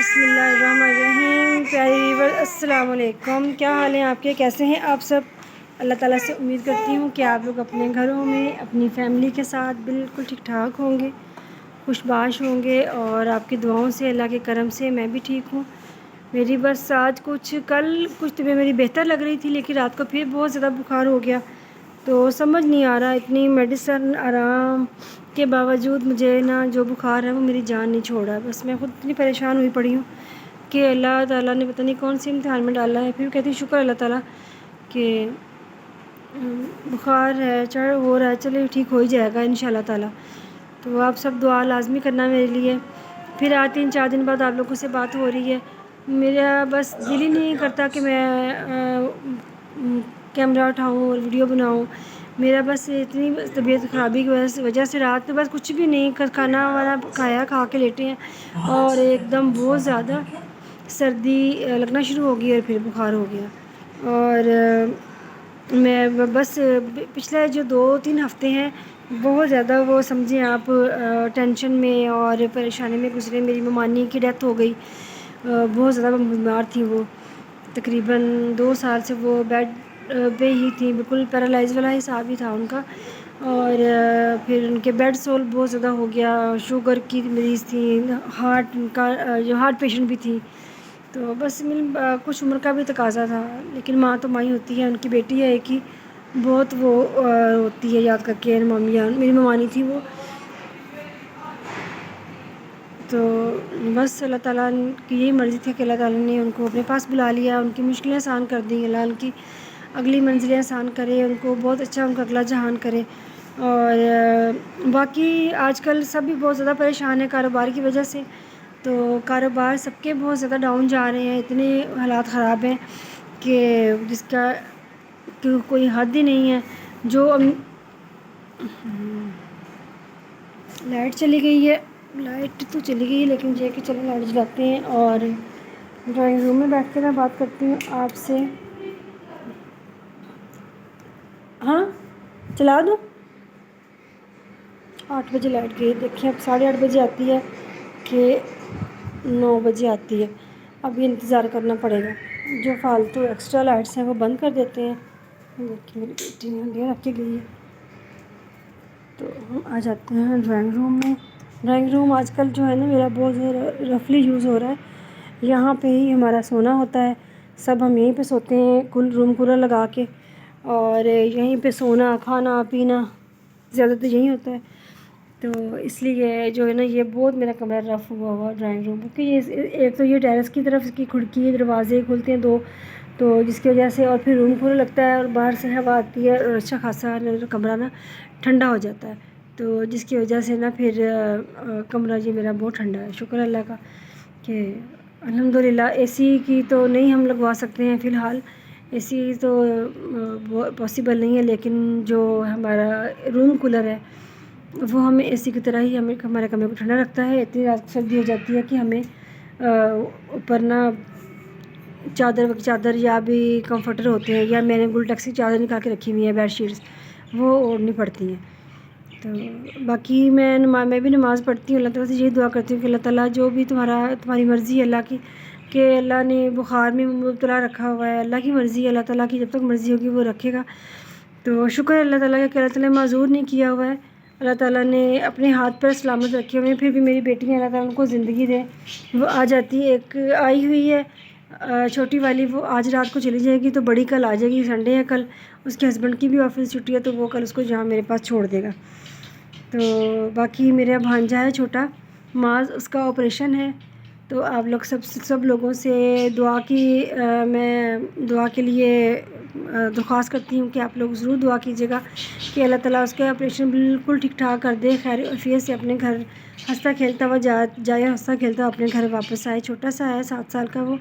बिस्मिल्लाहिर्रहमानिर्रहीम। प्यारे व्यूअर्स, अस्सलाम वालेकुम। क्या हाल है आपके, कैसे हैं आप सब? अल्लाह ताला से उम्मीद करती हूँ कि आप लोग अपने घरों में अपनी फैमिली के साथ बिल्कुल ठीक ठाक होंगे, खुशबाश होंगे और आपकी दुआओं से, अल्लाह के करम से मैं भी ठीक हूँ। मेरी बस आज कल कुछ तबीयत मेरी बेहतर लग रही थी, लेकिन रात को फिर बहुत ज़्यादा बुखार हो गया। तो समझ नहीं आ रहा, इतनी मेडिसिन आराम के बावजूद मुझे ना जो बुखार है वो मेरी जान नहीं छोड़ रहा है। बस मैं खुद इतनी परेशान हुई पड़ी हूँ कि अल्लाह ताला ने पता नहीं कौन सी इम्तिहान में डाला है। फिर कहती हूँ शुक्र अल्लाह ताला कि बुखार है, चढ़ हो रहा है, चलिए ठीक हो ही जाएगा इंशाल्लाह ताला। तो आप सब दुआ लाजमी करना मेरे लिए। फिर आज 3-4 दिन बाद आप लोगों से बात हो रही है। मेरा बस दिल ही नहीं करता कि मैं कैमरा उठाऊँ और वीडियो बनाऊँ। मेरा बस इतनी तबीयत ख़राबी की वजह से रात में बस कुछ भी नहीं खाना वाना खाया, खा के लेटे हैं और एकदम बहुत ज़्यादा सर्दी लगना शुरू हो गई और फिर बुखार हो गया। और मैं बस पिछले जो 2-3 हफ़्ते हैं बहुत ज़्यादा वो समझें आप टेंशन में और परेशानी में गुजरे। मेरी ममानी की डेथ हो गई। बहुत ज़्यादा बीमार थी वो, तकरीबन 2 साल से वो बेड पे ही थी, बिल्कुल पैरालाइज वाला हिसाब ही था उनका। और फिर उनके बेड सोल बहुत ज़्यादा हो गया, शुगर की मरीज़ थी, हार्ट का जो हार्ट पेशेंट भी थी। तो बस कुछ उम्र का भी तकाज़ा था, लेकिन माँ तो माँ ही होती है। उनकी बेटी है एक ही, बहुत वो होती है याद करके। मामियाँ मेरी ममानी थी वो। तो बस अल्लाह ताला की यही मर्ज़ी थी कि अल्लाह ताला ने उनको अपने पास बुला लिया, उनकी मुश्किलें आसान कर दी। अल्लाह उनकी अगली मंज़िलें आसान करे, उनको बहुत अच्छा उनका अगला जहान करे। और बाकी आजकल सब भी बहुत ज़्यादा परेशान है कारोबार की वजह से। तो कारोबार सबके बहुत ज़्यादा डाउन जा रहे हैं, इतने हालात ख़राब हैं कि जिसका कोई हद ही नहीं है। जो लाइट चली गई है, लाइट तो चली गई है, लेकिन ये कि चलो लाइट जलाते हैं और ड्राइंग रूम में बैठ के मैं बात करती हूँ आपसे। हाँ, चला दूँ? 8 बजे लाइट गई, देखिए अब 8:30 बजे आती है कि 9 बजे आती है। अब ये इंतज़ार करना पड़ेगा। जो फालतू एक्स्ट्रा लाइट्स हैं वो बंद कर देते हैं। देखिए मेरी बेटी ने अंधेरा रख के गई है। तो हम आ जाते हैं ड्राइंग रूम में। ड्राइंग रूम आजकल जो है ना मेरा बहुत ज़्यादा रफली यूज़ हो रहा है। यहाँ पे ही हमारा सोना होता है, सब हम यहीं पे सोते हैं, रूम कूलर लगा के, और यहीं पे सोना खाना पीना ज़्यादातर यहीं होता है। तो इसलिए जो है ना ये बहुत मेरा कमरा रफ़ हुआ ड्राइंग रूम, क्योंकि ये एक तो ये टेरेस की तरफ की खिड़की दरवाजे खुलते हैं 2, तो जिसकी वजह से, और फिर रूम खुला लगता है और बाहर से हवा आती है और अच्छा खासा कमरा ना ठंडा हो जाता है। तो जिसकी वजह से ना फिर कमरा ये मेरा बहुत ठंडा है। शुक्र अल्लाह का कि अल्हम्दुलिल्लाह। एसी की तो नहीं हम लगवा सकते हैं फ़िलहाल, एसी तो पॉसिबल नहीं है, लेकिन जो हमारा रूम कूलर है वो हमें एसी की तरह ही हमें हमारे कमरे को ठंडा रखता है। इतनी रात को सर्दी हो जाती है कि हमें ऊपर ना चादर या भी कंफर्टर होते हैं, या मैंने गुलटेक्स की चादर निकाल के रखी हुई है, बेडशीट्स वो ओढ़नी पड़ती हैं। तो बाकी मैं भी नमाज़ पढ़ती हूँ, अल्लाह ताला से यही दुआ करती हूँ कि अल्लाह ताला जो भी तुम्हारी मर्ज़ी है अल्लाह की, कि अल्लाह ने बुखार में मुब्तला रखा हुआ है, अल्लाह की मर्ज़ी है, अल्लाह ताला की जब तक मर्ज़ी होगी वो रखेगा। तो शुक्र है अल्लाह ताला का कि अल्लाह ताला ने माज़ूर नहीं किया हुआ है। अल्लाह ताला ने अपने हाथ पर सलामत रखे हुए हैं। फिर भी मेरी बेटी है, अल्लाह ताला उनको ज़िंदगी दे, वो आ जाती है। एक आई हुई है छोटी वाली, वो आज रात को चली जाएगी, तो बड़ी कल आ जाएगी। संडे है कल, उसके हस्बैंड की भी ऑफिस छुट्टी है, तो वो कल उसको यहाँ मेरे पास छोड़ देगा। तो बाकी मेरा भांजा है छोटा माज, उसका ऑपरेशन है। तो आप लोग सब लोगों से मैं दुआ के लिए दरख्वास्त करती हूँ कि आप लोग ज़रूर दुआ कीजिएगा कि अल्लाह ताला उसका ऑपरेशन बिल्कुल ठीक ठाक कर दे, खैर आफियत से अपने घर हंसता खेलता हुआ जाए हंसता खेलता अपने घर वापस आए। छोटा सा है, 7 साल का वो।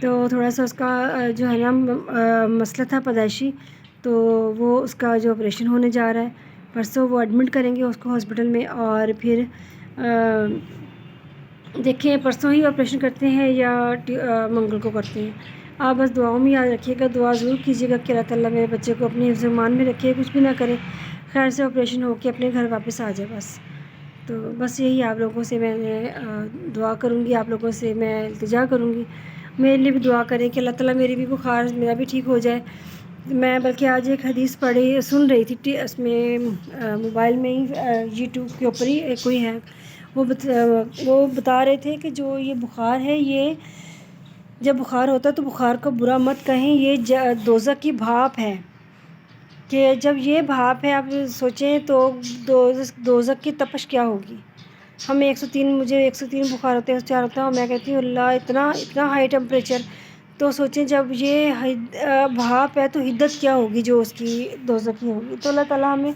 तो थोड़ा सा उसका जो है ना मसला था पैदाइशी, तो वो उसका जो ऑपरेशन होने जा रहा है, परसों वो एडमिट करेंगे उसको हॉस्पिटल में। और फिर देखें परसों ही ऑपरेशन करते हैं या मंगल को करते हैं। आप बस दुआओं में याद रखिएगा, दुआ ज़रूर कीजिएगा कि अल्लाह ताला मेरे बच्चे को अपने ज़मान में रखे, कुछ भी ना करे, खैर से ऑपरेशन हो के अपने घर वापस आ जाए बस। تو بس یہی آپ لوگوں سے میں دعا کروں گی، آپ لوگوں سے میں التجا کروں گی میرے لیے بھی دعا کریں کہ اللہ تعالیٰ میری بھی بخار میرا بھی ٹھیک ہو جائے۔ میں بلکہ آج ایک حدیث سن رہی تھی اس میں موبائل میں ہی یوٹیوب کے اوپر ہی کوئی ہے، وہ بتا رہے تھے کہ جو یہ بخار ہے، یہ جب بخار ہوتا ہے تو بخار کو برا مت کہیں، یہ دوزخ کی بھاپ ہے، کہ جب یہ بھاپ ہے آپ سوچیں تو دوزخ کی تپش کیا ہوگی۔ ہمیں 103 مجھے 103 بخار ہوتے ہیں، 104 ہوتا ہے، اور میں کہتی ہوں اللہ اتنا ہائی ٹمپریچر، تو سوچیں جب یہ بھاپ ہے تو حدت کیا ہوگی جو اس کی دوزخ کی ہوگی۔ تو اللہ تعالیٰ ہمیں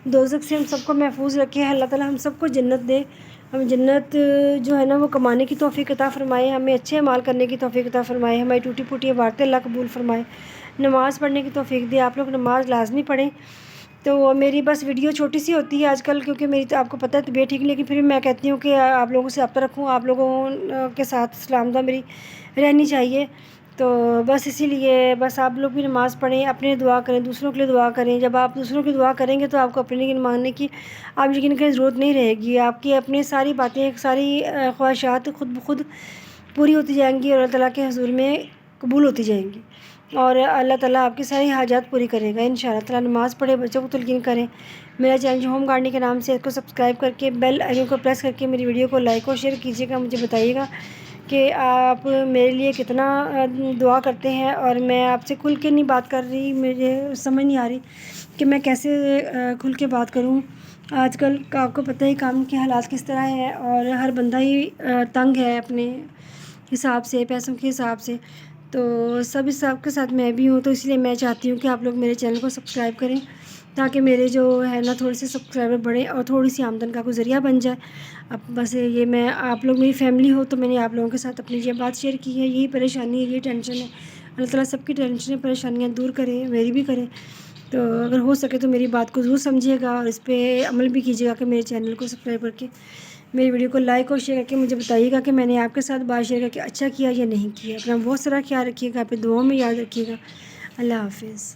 دوزخ سے ہم سب کو محفوظ رکھے، اللہ تعالیٰ ہم سب کو جنت دے، ہم جنت جو ہے نا وہ کمانے کی توفیق عطا فرمائے، ہمیں اچھے اعمال کرنے کی توفیق عطا فرمائے، ہماری ٹوٹی پھوٹی عبادتیں اللہ قبول فرمائے، نماز پڑھنے کی توفیق دے۔ آپ لوگ نماز لازمی پڑھیں۔ تو میری بس ویڈیو چھوٹی سی ہوتی ہے آج کل، کیونکہ میری تو آپ کو پتہ ہے طبیعت ٹھیک نہیں، لیکن پھر بھی میں کہتی ہوں کہ آپ لوگوں سے رابطہ رکھوں، آپ لوگوں کے ساتھ سلام دعا میری رہنی چاہیے۔ تو بس اسی لیے بس آپ لوگ بھی نماز پڑھیں، اپنے دعا کریں، دوسروں کے لیے دعا کریں۔ جب آپ دوسروں کی دعا کریں گے تو آپ کو اپنے لیے مانگنے کی آپ یقین کریں ضرورت نہیں رہے گی، آپ کی اپنی ساری باتیں ساری خواہشات خود بخود پوری ہوتی جائیں گی اور اللہ تعالیٰ کے حضور میں قبول ہوتی جائیں گی، اور اللہ تعالیٰ آپ کی ساری حاجات پوری کرے گا انشاءاللہ تعالیٰ۔ نماز پڑھے، بچوں کو تلقین کریں۔ میرا چینل جو ہوم گارڈننگ کے نام سے اس کو سبسکرائب کر کے بیل آئیکن کو پریس کر کے میری ویڈیو کو لائک اور شیئر کیجیے گا، مجھے بتائیے گا کہ آپ میرے لیے کتنا دعا کرتے ہیں، اور میں آپ سے کھل کے نہیں بات کر رہی، مجھے سمجھ نہیں آ رہی کہ میں کیسے کھل کے بات کروں۔ آج کل آپ کو پتہ ہی کام کے حالات کس طرح ہے، اور ہر بندہ ہی تنگ ہے اپنے حساب سے، پیسوں کے حساب سے، تو سب حساب کے ساتھ میں بھی ہوں، تو اس لیے میں چاہتی ہوں کہ آپ لوگ میرے چینل کو سبسکرائب کریں تاکہ میرے جو ہے نا تھوڑے سے سبسکرائبر بڑھیں اور تھوڑی سی آمدن کا کوئی ذریعہ بن جائے۔ اب بس یہ میں آپ لوگ میری فیملی ہو تو میں نے آپ لوگوں کے ساتھ اپنی یہ بات شیئر کی ہے، یہی پریشانی ہے، یہی ٹینشن ہے۔ اللہ تعالیٰ سب کی ٹینشنیں پریشانیاں دور کرے، میری بھی کرے۔ تو اگر ہو سکے تو میری بات کو ضرور سمجھیے گا اور اس پہ عمل بھی کیجیے گا کہ میرے چینل کو سبسکرائب کر کے میری ویڈیو کو لائک اور شیئر کر کے مجھے بتائیے گا کہ میں نے آپ کے ساتھ بات شیئر کر کے اچھا کیا یا نہیں کیا۔ اپنا بہت سارا خیال رکھیے گا، اپنے دعاؤں میں یاد رکھیے گا۔ اللہ حافظ۔